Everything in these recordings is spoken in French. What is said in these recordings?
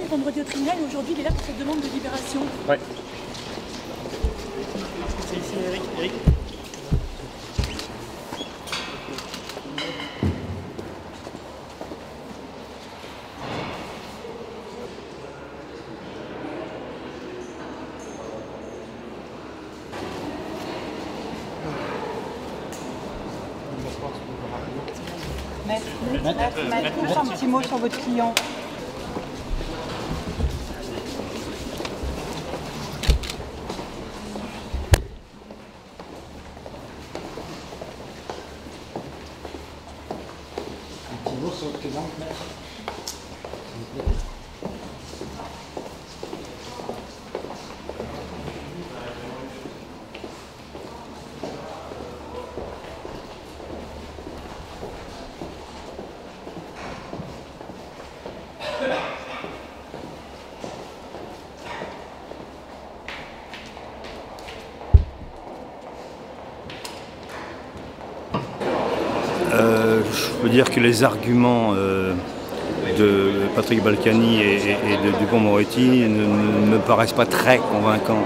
venait vendredi au tribunal et aujourd'hui il est là pour cette demande de libération. Ouais. C'est ici Eric. Maître, un petit mot sur votre client. Un petit mot sur votre client, maître, s'il vous plaît. Je peux dire que les arguments de Patrick Balkany et de Dupond-Moretti ne me paraissent pas très convaincants.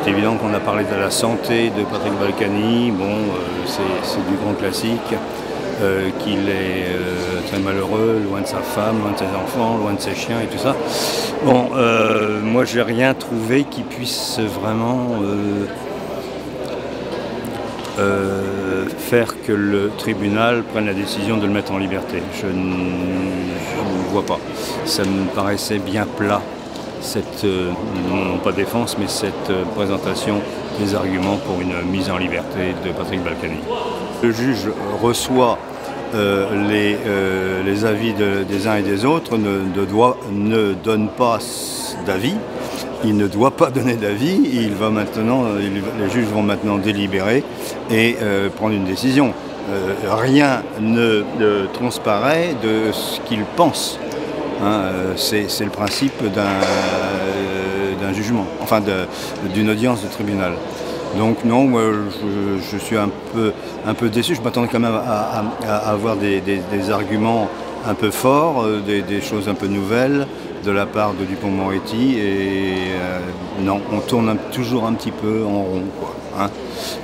C'est évident qu'on a parlé de la santé de Patrick Balkany, bon, c'est du grand classique, qu'il est très malheureux, loin de sa femme, loin de ses enfants, loin de ses chiens et tout ça. Bon, moi j'ai rien trouvé qui puisse vraiment faire que le tribunal prenne la décision de le mettre en liberté. Je ne vois pas. Ça me paraissait bien plat, cette, non pas défense, mais cette présentation des arguments pour une mise en liberté de Patrick Balkany. Le juge reçoit les avis des uns et des autres, ne donne pas d'avis. Il ne doit pas donner d'avis, les juges vont maintenant délibérer et prendre une décision. Rien ne transparaît de ce qu'ils pensent. Hein, c'est le principe d'un jugement, enfin d'une audience de tribunal. Donc non, moi, je suis un peu déçu. Je m'attendais quand même à avoir des arguments un peu forts, des choses un peu nouvelles de la part de Dupond-Moretti et non, on tourne toujours un petit peu en rond, quoi, hein.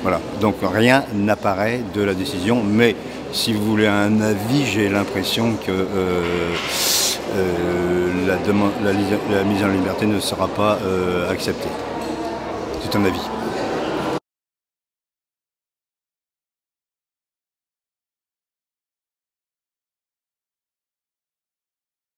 Voilà, donc rien n'apparaît de la décision, mais si vous voulez un avis, j'ai l'impression que la mise en liberté ne sera pas acceptée. C'est un avis.